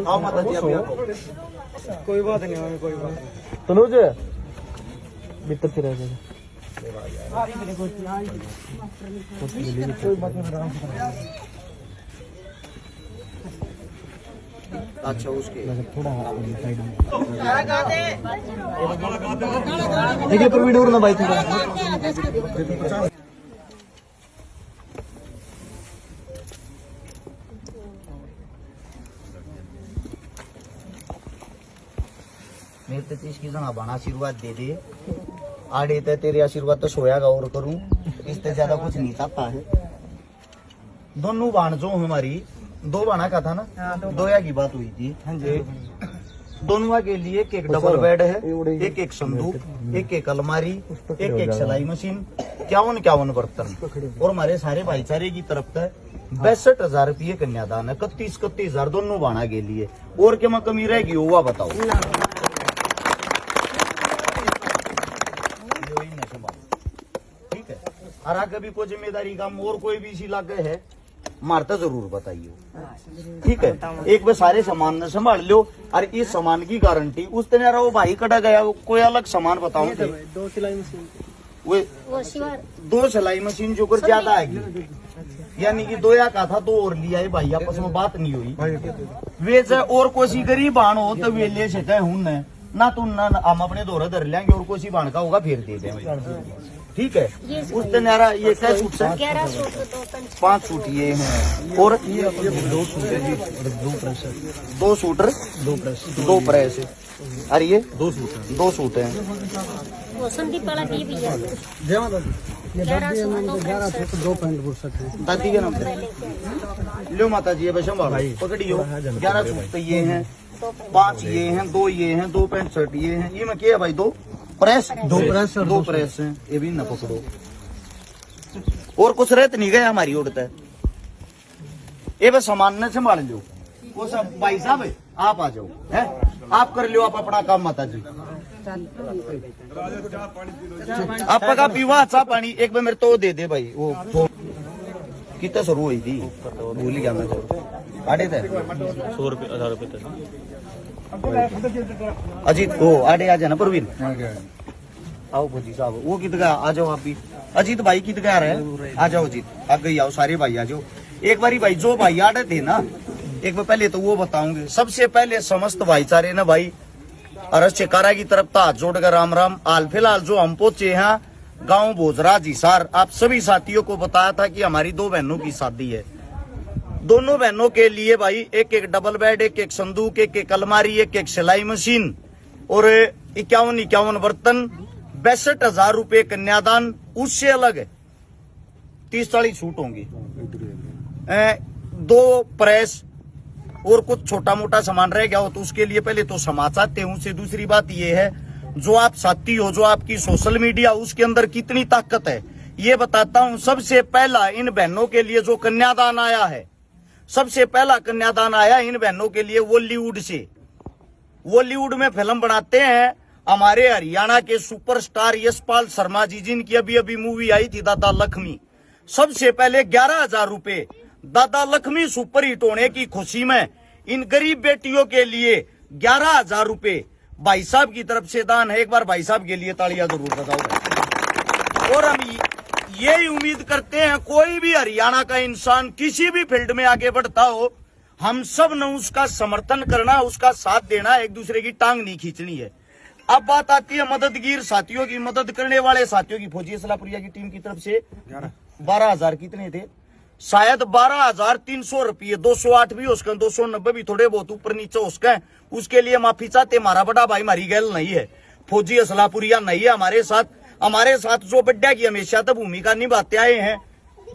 आओ माता जी अभी आओ। कोई बात नहीं हमें, कोई बात नहीं। तनुज भीतर से रह जाएगा। अच्छा उसके थोड़ा देखिए पर वीडियो ना भाई थोड़ा। मेरे तो इसकी जना बना आशीर्वाद दे दे आड़े ते तेरे आशीर्वाद तो सोया का और करूं इससे ज्यादा कुछ नहीं चाहता है। दोनों बाण जो हमारी दो बाणा का था ना, दोया की बात हुई थी। दोनों के लिए एक एक डबल बेड है, एक एक संदूक, एक एक अलमारी, एक एक सिलाई मशीन, 51 बर्तन और हमारे सारे भाईचारे की तरफ से 62,000 रुपये कन्यादान है। 31,000 दोनों बाणा के लिए। और क्या कमी रहेगी हुआ बताओ। ठीक है। और आगे भी कोई जिम्मेदारी काम और कोई भी इसी लागे है मारता जरूर बताइए। ठीक है। एक बार सारे सामान ने संभाल लो और इस सामान की गारंटी उस दिन यार वो भाई कटा गया कोई अलग सामान बताओ। 2 सिलाई मशीन वो 2 सिलाई मशीन जो कर ज्यादा आएगी, यानी कि 2 का था 2 और लिया है भाई, आपस में बात नहीं हुई। वे और कोई गरीब बाण हो तो वे ले सके हूं ना तो ना हम अपने दौरे धर लेंगे और कोई बाण का होगा फिर दे देंगे। ठीक है। उस दिन यार ये क्या सूट है? 5 सूट ये हैं और 2 सूटर 2 सूटर 2 प्रेस। अरे ये 2 सूट हैं। संदीप वाला भी है। जय माता दी। ये 11 सूट 2 पैंट बुरसट है। दादी के नाम पे लो माता जी बस भाई पकड़ियो। 11 सूट तो ये हैं, 5 ये हैं, 2 ये हैं, 2 पैंट शर्ट ये हैं। ये में क्या है भाई? 2 प्रेस 2 प्रेस हैं। ये भी न पकड़ो और कुछ रहत नहीं गया हमारी उड़ता है। ये बस सामान न संभाल लो। वो सब भाई साहब आप आ जाओ है, आप कर लो आप अपना काम माता जी। आप का पीवा अच्छा पानी एक बार मेरे तो दे दे भाई। वो कितना शुरू हुई थी भूल गया मैं तो। आड़े थे 100 रुपये 1000 रुपये तक। अजीत ओ आड़े आ जाना परवीन आओ फौजी साहब। वो कित गया आ जाओ आप भी। अजीत भाई कित गया रहे आ जाओ अजीत आप गई आओ सारे भाई आ जाओ। एक बारी भाई जो भाई आड़े थे ना एक बार पहले तो वो बताऊंगे। सबसे पहले समस्त भाईचारे ना भाई अरस चेकारा की तरफ था जोड़कर राम राम। हाल फिलहाल जो हम पहुंचे हैं गांव भोजरा जीसार, आप सभी साथियों को बताया था कि हमारी 2 बहनों की शादी है। दोनों बहनों के लिए भाई एक एक डबल बेड, एक एक संदूक, एक एक अलमारी, एक एक सिलाई मशीन और 51 बर्तन, 62,000 रुपये कन्यादान। उससे अलग 30-40 सूट होंगे, 2 प्रेस और कुछ छोटा मोटा सामान रह गया हो तो उसके लिए पहले तो क्षमा चाहते हूं। उससे दूसरी बात यह है जो आप साथी हो, जो आपकी सोशल मीडिया उसके अंदर कितनी ताकत है ये बताता हूं। सबसे पहला इन बहनों के लिए जो कन्यादान आया है, सबसे पहला कन्यादान आया इन बहनों के लिए बॉलीवुड से। बॉलीवुड में फिल्म बनाते हैं हमारे हरियाणा के सुपरस्टार यशपाल शर्मा जी, जिनकी अभी अभी मूवी आई थी दादा लक्ष्मी। सबसे पहले 11,000 रुपए दादा लक्ष्मी सुपर हिट होने की खुशी में इन गरीब बेटियों के लिए 11,000 रुपए भाई साहब की तरफ से दान है। एक बार भाई साहब के लिए तालियां जरूर बजाओ। और हम यही उम्मीद करते हैं कोई भी हरियाणा का इंसान किसी भी फील्ड में आगे बढ़ता हो, हम सब ने उसका समर्थन करना, उसका साथ देना, एक दूसरे की टांग नहीं खींचनी है। अब बात आती है मददगीर साथियों की, मदद करने वाले साथियों की। फौजी असलापुरिया की टीम की तरफ से 12,000 कितने थे? शायद 12,300 रुपये। 208 भी हो सके, 290 भी थोड़े बहुत ऊपर नीचे हो सके, उसके लिए माफी चाहते। हमारा बड़ा भाई मारी गैल नहीं है, फौजी असलापुरिया नहीं है हमारे साथ। हमारे साथ जो बड्डा की हमेशा तो भूमिका निभाते आए हैं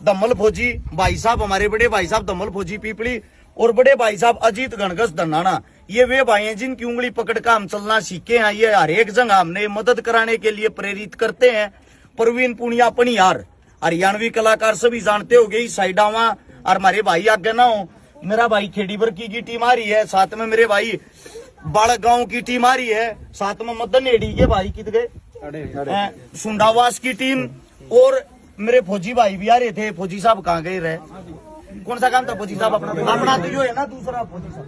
दमल फौजी भाई साहब, हमारे बड़े भाई साहब दमल फौजी पीपली और बड़े भाई साहब अजीत गणगस धनाना। ये वे भाई हैं जिनकी उंगली पकड़ कर हम चलना सीखे हैं। ये हर एक जगह हमने मदद कराने के लिए प्रेरित करते हैं। प्रवीण पुनिया पनियार हरियाणवी कलाकार सभी जानते हो गई साइडावा। और हमारे भाई आगे ना हो, मेरा भाई खेड़ीबर की टीम आ रही है, साथ में मेरे भाई बाड़ गांव की टीम आ रही है, साथ में मदन एडी के भाई कित गए सुंडावास की टीम और मेरे फौजी भाई भी आ रहे थे। फौजी साहब कहाँ गए रहे? कौन सा काम था फौजी साहब? अपना तो यो है ना दूसरा फौजी साहब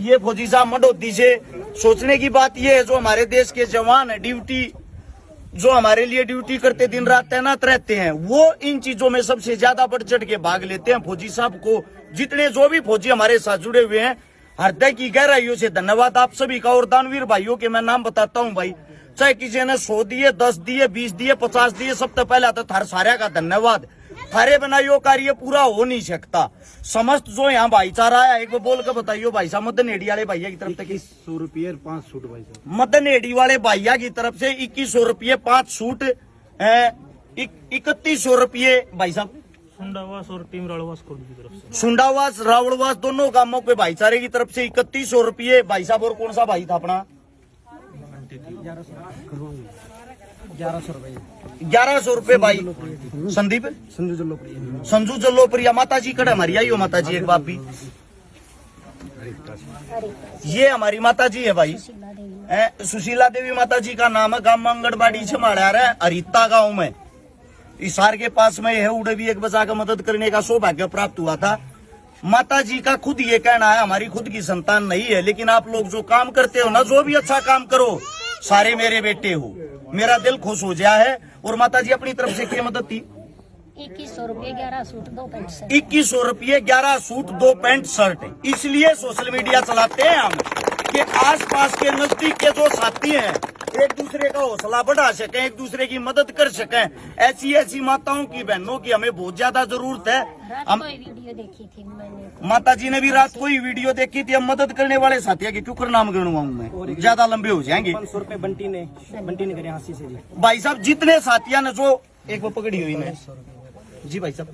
ये फौजी साहब मडोदी से सोचने की बात ये है, जो हमारे देश के जवान है ड्यूटी, जो हमारे लिए ड्यूटी करते दिन रात तैनात रहते हैं, वो इन चीजों में सबसे ज्यादा बढ़ चढ़ के भाग लेते हैं। फौजी साहब को जितने जो भी फौजी हमारे साथ जुड़े हुए हैं, हृदय की गहराइयों से धन्यवाद आप सभी का। और दानवीर भाइयों के मैं नाम बताता हूँ भाई, चाहे किसी ने 100 दिए, 10 दिए, 20 दिए, 50 दिए, सबसे पहले तो थार सारे का धन्यवाद। थारे बनाइयो कार्य पूरा हो नहीं सकता। समस्त जो यहाँ भाईचारा है, एक बार बोल के बताइयो भाई साहब, मदन हेडी वाले भैया की तरफ से 100 रुपये 5 सूट भाई साहब। मदन हेडी वाले भैया की तरफ से 2100 रुपये 5 सूट, 3100 रुपये भाई साहब सुंडावास और टीम राड़वास कोड की तरफ से, सुंडावास रावड़वास दोनों गांवों के भाईचारे की तरफ से 3100 रुपये भाई साहब। और कौन सा भाई था अपना 1100 रुपये 1100 रुपये भाई संदीप संजू जल्लोप्रिया। संजू जल्लोप्रिया। माता जी कड़े हमारी आई हो माता जी एक बात भी, ये हमारी माता जी है भाई, सुशीला देवी माता जी का नाम है। गांव आंगनबाड़ी छमाड़ा रहा है हरिता गांव में, इसार के पास में है। उड़े भी एक बचा का मदद करने का सौभाग्य प्राप्त हुआ था। माता जी का खुद ये कहना है, हमारी खुद की संतान नहीं है, लेकिन आप लोग जो काम करते हो ना, जो भी अच्छा काम करो, सारे मेरे बेटे हो, मेरा दिल खुश हो गया है। और माता जी अपनी तरफ से क्या मदद थी? 2100 रुपये 11 सूट 2 पैंट शर्ट। 2100 रुपये 11 सूट 2 पैंट शर्ट। इसलिए सोशल मीडिया चलाते हैं हम कि आसपास के नजदीक के जो साथी हैं एक दूसरे का हौसला बढ़ा सकें, एक दूसरे की मदद कर सकें। ऐसी माताओं की, बहनों की हमें बहुत ज्यादा जरूरत है। रात को ही वीडियो देखी थी मैंने, माता जी ने भी रात को ही वीडियो देखी थी। हम मदद करने वाले साथियों के क्यों कर नाम गिनवाऊं मैं, ज्यादा लंबे हो जाएंगे। 500 रुपये बंटी ने करे हाथी से जी। भाई साहब जितने साथियों ने जो एक वो पकड़ी हुई ने जी भाई साहब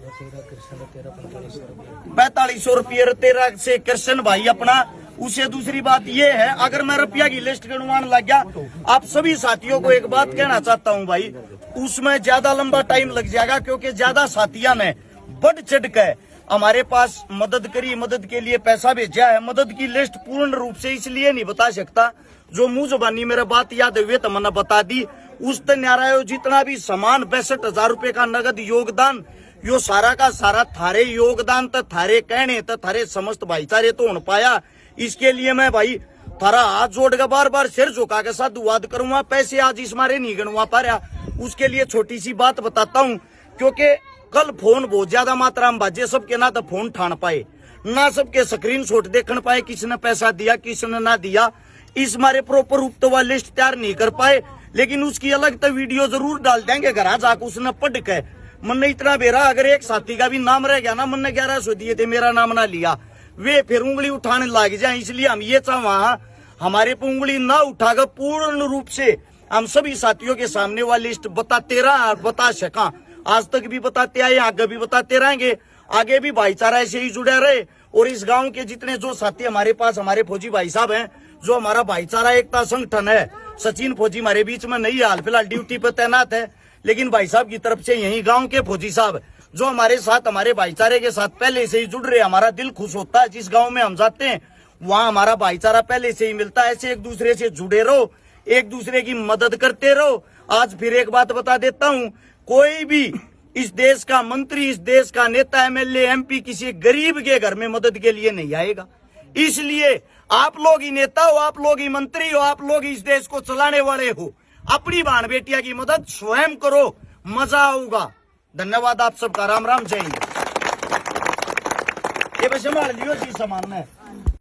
4500 रुपये 13 से कृष्ण भाई अपना। उसे दूसरी बात ये है, अगर मैं रुपया की लिस्ट गिनवाने लग गया, आप सभी साथियों को एक बात कहना चाहता हूं भाई, उसमें ज्यादा लंबा टाइम लग जाएगा, क्योंकि ज्यादा साथियों ने बढ़ चढ़ कर हमारे पास मदद करी, मदद के लिए पैसा भेजा है। मदद की लिस्ट पूर्ण रूप से इसलिए नहीं बता सकता, जो मुंह जुबानी मेरा बात याद हुए तो मैंने बता दी। उस न्यारा जितना भी सामान 62,000 रुपए का नगद योगदान, यो सारा का सारा थारे योगदान तो थारे कहने तो थारे समस्त भाईचारे तो हो पाया। इसके लिए मैं भाई थारा हाथ जोड़ के बार बार सिर झुका के साधुवाद करूंगा। पैसे आज इस मारे नहीं गिनवा पा रहा, उसके लिए छोटी सी बात बताता हूं, क्योंकि कल फोन बहुत ज्यादा मात्रा में बाजे, सबके ना तो फोन ठान पाए, ना सबके स्क्रीन शॉट देखने पाए, किसने पैसा दिया किसने ना दिया, इस मारे प्रॉपर रूप तो वह लिस्ट तैयार नहीं कर पाए। लेकिन उसकी अलग तो वीडियो जरूर डाल देंगे घर जाकर, उसने पढ़ के मन ने इतना बेरा। अगर एक साथी का भी नाम रह गया ना, मन ने 1100 दिए थे, मेरा नाम ना लिया, वे फिर उंगली उठाने लग जाए। इसलिए हम ये चाह हमारे पे उंगली ना उठाकर पूर्ण रूप से हम सभी साथियों के सामने वाली लिस्ट बताते रहा, बता सका। आज तक भी बताते आए, आगे भी बताते रहेंगे, आगे भी भाईचारा ऐसे ही जुड़े रहे। और इस गांव के जितने जो साथी हमारे पास, हमारे फौजी भाई साहब हैं, जो हमारा भाईचारा एकता संगठन है, सचिन फौजी हमारे बीच में नहीं, हाल फिलहाल ड्यूटी पर तैनात है, लेकिन भाई साहब की तरफ से यही गांव के फौजी साहब जो हमारे साथ, हमारे भाईचारे के साथ पहले से ही जुड़ रहे, हमारा दिल खुश होता है। जिस गांव में हम जाते हैं वहाँ हमारा भाईचारा पहले से ही मिलता है। ऐसे एक दूसरे से जुड़े रहो, एक दूसरे की मदद करते रहो। आज फिर एक बात बता देता हूँ, कोई भी इस देश का मंत्री, इस देश का नेता, एमएलए, एमपी किसी गरीब के घर में मदद के लिए नहीं आएगा। इसलिए आप लोग ही नेता हो, आप लोग ही मंत्री हो, आप लोग ही इस देश को चलाने वाले हो। अपनी बहन बेटिया की मदद स्वयं करो, मजा आऊगा। धन्यवाद आप सबका। राम राम, जय हिंद। ये बस संभाल लियो जी सामान में।